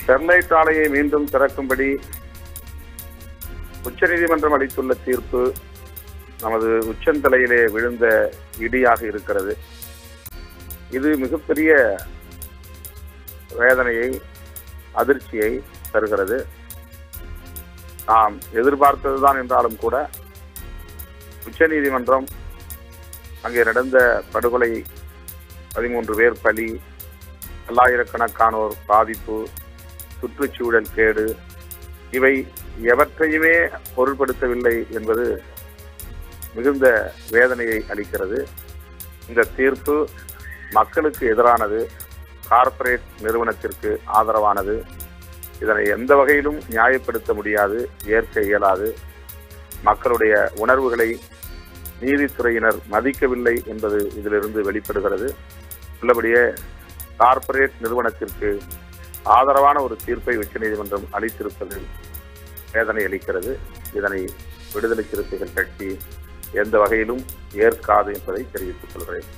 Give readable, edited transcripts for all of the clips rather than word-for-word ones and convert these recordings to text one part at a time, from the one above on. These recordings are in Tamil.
ஸ்டெர்லைட் ஆலையை மீண்டும் திறக்கும்படி உச்சநீதிமன்றம் அளித்துள்ள தீர்ப்பு நமது உச்சந்தலையிலே விழுந்த இடியாக இருக்கிறது. இது மிகப்பெரிய வேதனையை, அதிர்ச்சியை தருகிறது. நாம் எதிர்பார்த்ததுதான் என்றாலும் கூட உச்சநீதிமன்றம் அங்கே நடந்த படுகொலை, 13 பேர் பலி, பல்லாயிரக்கணக்கானோர் பாதிப்பு, சுற்றுச்சூழல் கேடு, இவை எவற்றையுமே பொருட்படுத்தவில்லை என்பது மிகுந்த வேதனையை அளிக்கிறது. இந்த தீர்ப்பு மக்களுக்கு எதிரானது, கார்ப்பரேட் நிறுவனத்திற்கு ஆதரவானது. இதனை எந்த வகையிலும் நியாயப்படுத்த முடியாது, ஏற்க இயலாது. மக்களுடைய உணர்வுகளை நீதித்துறையினர் மதிக்கவில்லை என்பது இதிலிருந்து வெளிப்படுகிறது. உள்ளபடியே கார்ப்பரேட் நிறுவனத்திற்கு ஆதரவான ஒரு தீர்ப்பை உச்சநீதிமன்றம் அளித்திருப்பது வேதனை அளிக்கிறது. இதனை விடுதலை சிறுத்தைகள் கட்சி எந்த வகையிலும் ஏற்காது என்பதை தெரிவித்துக் கொள்கிறேன்.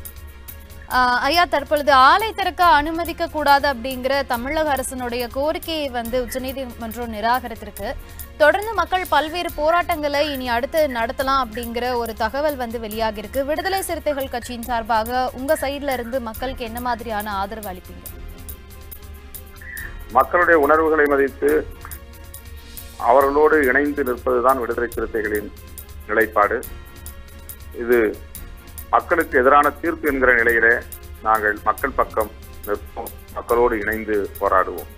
ஐயா, தற்பொழுது ஆலை திறக்க அனுமதிக்க கூடாது அப்படிங்கிற தமிழக அரசினுடைய கோரிக்கையை உச்சநீதிமன்றம் நிராகரித்திருக்கு. தொடர்ந்து மக்கள் பல்வேறு போராட்டங்களை இனி அடுத்து நடத்தலாம் அப்படிங்கிற ஒரு தகவல் வெளியாகி இருக்கு. விடுதலை சிறுத்தைகள் கட்சியின் சார்பாக உங்க சைட்ல இருந்து மக்களுக்கு என்ன மாதிரியான ஆதரவு அளிப்பீங்க? மக்களுடைய உணர்வுகளை மதித்து அவர்களோடு இணைந்து நிற்பதுதான் விடுதலை சிறுத்தைகளின் நிலைப்பாடு. இது மக்களுக்கு எதிரான தீர்ப்பு என்கிற நிலையிலே நாங்கள் மக்கள் பக்கம் நிற்போம், மக்களோடு இணைந்து போராடுவோம்.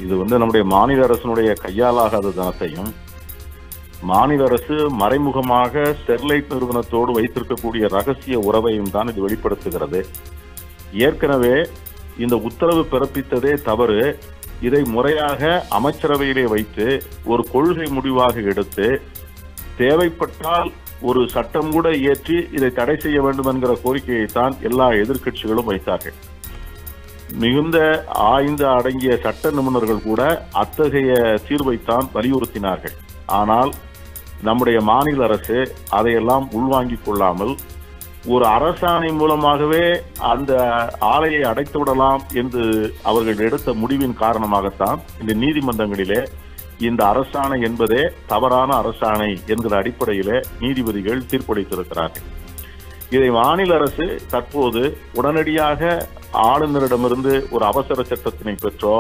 இது நம்முடைய மாநில அரசினுடைய கையாலாகாத தனத்தையும், மாநில அரசு மறைமுகமாக ஸ்டெர்லைட் நிறுவனத்தோடு வைத்திருக்கக்கூடிய ரகசிய உறவையும் தான் இது வெளிப்படுத்துகிறது. ஏற்கனவே இந்த உத்தரவு பிறப்பித்ததே தவறு. இதை முறையாக அமைச்சரவையிலே வைத்து ஒரு கொள்கை முடிவாக எடுத்து தேவைப்பட்டால் ஒரு சட்டம் கூட இயற்றி இதை தடை செய்ய வேண்டும் என்கிற கோரிக்கையைத்தான் எல்லா எதிர்க்கட்சிகளும் வைத்தார்கள். மிகுந்த ஆய்ந்து அடங்கிய சட்ட நிபுணர்கள் கூட அத்தகைய தீர்வைத்தான் வலியுறுத்தினார்கள். ஆனால் நம்முடைய மாநில அரசு அதையெல்லாம் உள்வாங்கிக் கொள்ளாமல் ஒரு அரசாணை மூலமாகவே அந்த ஆலையை அடைத்து விடலாம் என்று அவர்கள் எடுத்த முடிவின் காரணமாகத்தான் இந்த நீதிமன்றங்களிலே இந்த அரசாணை என்பதே தவறான அரசாணை என்கிற அடிப்படையிலே நீதிபதிகள் தீர்ப்பளித்திருக்கிறார்கள். இதை மாநில அரசு தற்போது உடனடியாக ஆளுநரிடமிருந்து ஒரு அவசர சட்டத்தினை பெற்றோ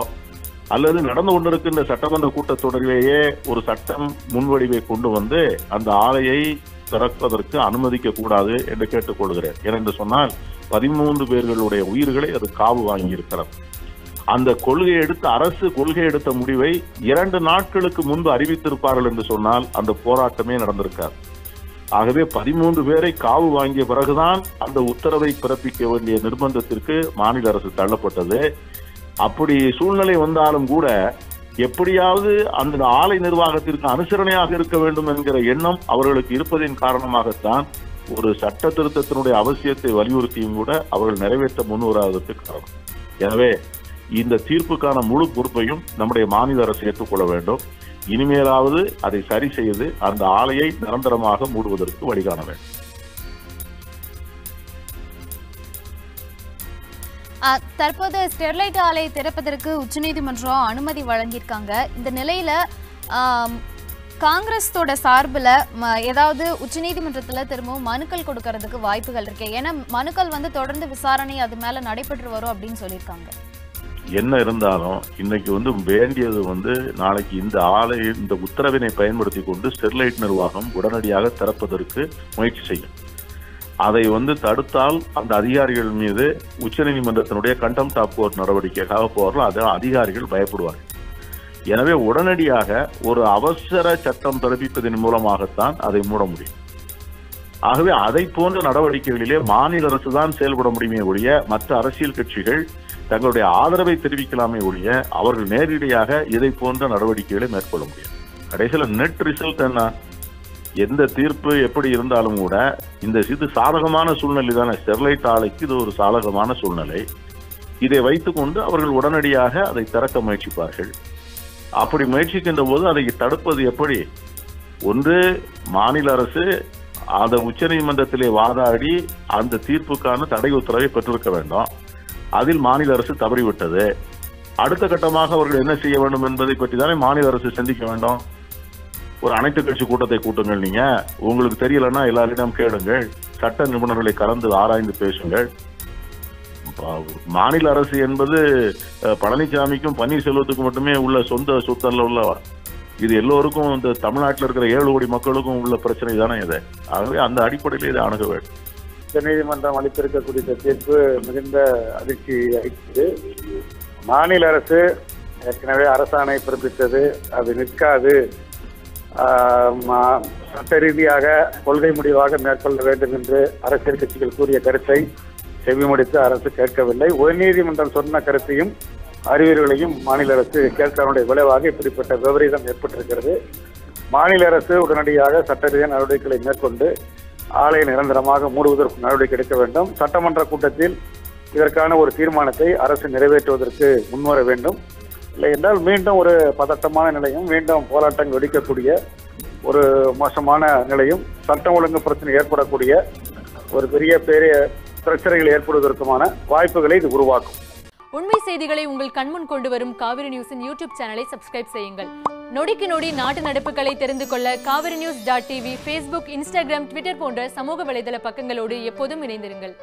அல்லது நடந்து கொண்டிருக்கின்ற சட்டமன்ற கூட்டத்தொடரிலேயே ஒரு சட்டம் முன்வடிவை கொண்டு வந்து அந்த ஆலையை திறப்பதற்கு அனுமதிக்க கூடாது என்று கேட்டுக்கொள்கிறேன். ஏனென்று சொன்னால் 13 பேர்களுடைய உயிர்களை அது காவு வாங்கியிருக்கிறது. அந்த அரசு கொள்கை எடுத்த முடிவை 2 நாட்களுக்கு முன்பு அறிவித்திருப்பார்கள் என்று சொன்னால் அந்த போராட்டமே நடந்திருக்காது. ஆகவே 13 பேரை காவு வாங்கிய பிறகுதான் அந்த உத்தரவை பிறப்பிக்க வேண்டிய நிர்பந்தத்திற்கு மாநில அரசு தள்ளப்பட்டது. அப்படி சூழ்நிலை வந்தாலும் கூட எப்படியாவது அந்த ஆலை நிர்வாகத்திற்கு அனுசரணையாக இருக்க வேண்டும் என்கிற எண்ணம் அவர்களுக்கு இருப்பதின் காரணமாகத்தான் ஒரு சட்ட திருத்தத்தினுடைய அவசியத்தை வலியுறுத்தியும் கூட அவர்கள் நிறைவேற்ற முன்வராததற்கு காரணம். எனவே இந்த தீர்ப்புக்கான முழு பொறுப்பையும் நம்முடைய மாநில அரசு ஏற்றுக்கொள்ள வேண்டும். இனிமேலாவது அதை சரி செய்து அந்த ஆலையை நிரந்தரமாக மூடுவதற்கு வழிகாண வேண்டும். தற்போது ஸ்டெர்லைட் ஆலை திறப்பதற்கு உச்சநீதிமன்றம் அனுமதி வழங்கியிருக்காங்க. இந்த நிலையில காங்கிரஸோட சார்பில் ஏதாவது உச்சநீதிமன்றத்தில் திரும்பவும் மனுக்கள் கொடுக்கறதுக்கு வாய்ப்புகள் இருக்கு? ஏன்னா மனுக்கள் தொடர்ந்து விசாரணை அது மேல நடைபெற்று வரும் அப்படின்னு சொல்லியிருக்காங்க. என்ன இருந்தாலும் இன்னைக்கு வேண்டியது நாளைக்கு இந்த உத்தரவினை பயன்படுத்தி கொண்டு ஸ்டெர்லைட் நிர்வாகம் உடனடியாக திறப்பதற்கு முயற்சி செய்யும். அதை தடுத்தால் அந்த அதிகாரிகள் மீது உச்சநீதிமன்றத்தினுடைய கண்டெம்ப்ட் ஆஃப் கோர்ட் நடவடிக்கைக்காக போறோம். அதை அதிகாரிகள் பயப்படுவார்கள். எனவே உடனடியாக ஒரு அவசர சட்டம் பிறப்பிப்பதன் மூலமாகத்தான் அதை மூட முடியும். ஆகவே அதை போன்ற நடவடிக்கைகளிலே மாநில அரசு தான் செயல்பட முடியுமே ஒழிய மற்ற அரசியல் கட்சிகள் தங்களுடைய ஆதரவை தெரிவிக்கலாமே ஒழிய அவர்கள் நேரடியாக இதை போன்ற நடவடிக்கைகளை மேற்கொள்ள முடியும். கடைசியில் நெட் ரிசல்ட் என்ன? எந்த தீர்ப்பு எப்படி இருந்தாலும் கூட இது சாதகமான சூழ்நிலை தானே. ஸ்டெர்லைட் ஆலைக்கு இது ஒரு சாதகமான சூழ்நிலை. இதை வைத்துக்கொண்டு அவர்கள் உடனடியாக அதை திறக்க முயற்சிப்பார்கள். அப்படி முயற்சிக்கின்ற போது அதை தடுப்பது எப்படி? ஒன்று, மாநில அரசு அந்த உச்சநீதிமன்றத்திலே வாதாடி அந்த தீர்ப்புக்கான தடை உத்தரவை பெற்றிருக்க வேண்டும். அதில் மாநில அரசு தவறிவிட்டது. அடுத்த கட்டமாக அவர்கள் என்ன செய்ய வேண்டும் என்பதை பற்றி தானே மாநில அரசு சிந்திக்க வேண்டும். ஒரு அனைத்து கட்சி கூட்டத்தை கூட்டுங்கள். நீங்க உங்களுக்கு தெரியலன்னா எல்லாரிடம் கேளுங்கள், சட்ட நிபுணர்களை கலந்து ஆராய்ந்து பேசுங்கள். மாநில அரசு என்பது பழனிசாமிக்கும் பன்னீர்செல்வத்துக்கும் மட்டுமே உள்ள சொந்த சொத்தல்ல உள்ள, இது எல்லோருக்கும் இந்த தமிழ்நாட்டில் இருக்கிற 7 கோடி மக்களுக்கும் உள்ள பிரச்சனை தானே இது. ஆகவே அந்த அடிப்படையில் இதை அணுக வேண்டும். உச்சநீதிமன்றம் அளித்திருக்கக்கூடிய தீர்ப்பு மிகுந்த அதிர்ச்சி அளித்தது. மாநில அரசு ஏற்கனவே அரசாணை பிறப்பித்தது, அது நிற்காது, சட்ட ரீதியாக கொள்கை முடிவாக மேற்கொள்ள வேண்டும் என்று அரசியல் கட்சிகள் கூறிய கருத்தை செவிமடுத்து அரசு கேட்கவில்லை. உயர்நீதிமன்றம் சொன்ன கருத்தையும் அறிவுரைகளையும் மாநில அரசு கேட்கக்கூடிய விளைவாக இப்படிப்பட்ட விபரீதம் ஏற்பட்டிருக்கிறது. மாநில அரசு உடனடியாக சட்ட ரீதியான நடவடிக்கைகளை மேற்கொண்டு ஆலையை நிரந்தரமாக மூடுவதற்கு நடவடிக்கை எடுக்க வேண்டும். சட்டமன்ற கூட்டத்தில் இதற்கான ஒரு தீர்மானத்தை அரசு நிறைவேற்றுவதற்கு முன்வர வேண்டும். இல்லை என்றால் மீண்டும் ஒரு பதட்டமான நிலையும், மீண்டும் போராட்டங்கள் வெடிக்கக்கூடிய ஒரு மோசமான நிலையும், சட்டம் ஒழுங்கு பிரச்சனை ஏற்படக்கூடிய ஒரு பெரிய பிரச்சனைகள் ஏற்படுவதற்குமான வாய்ப்புகளை இது உருவாக்கும். உண்மை செய்திகளை உங்கள் கண்முன் கொண்டு வரும் காவிரி நியூஸின் யூடியூப் சேனலை சப்ஸ்கிரைப் செய்யுங்கள். நொடிக்கு நொடி நாட்டு நடப்புகளை தெரிந்து கொள்ள kaverinews.tv, Facebook, Instagram, Twitter போன்ற சமூக வலைதள பக்கங்களோடு எப்போதும் இணைந்திருங்கள்.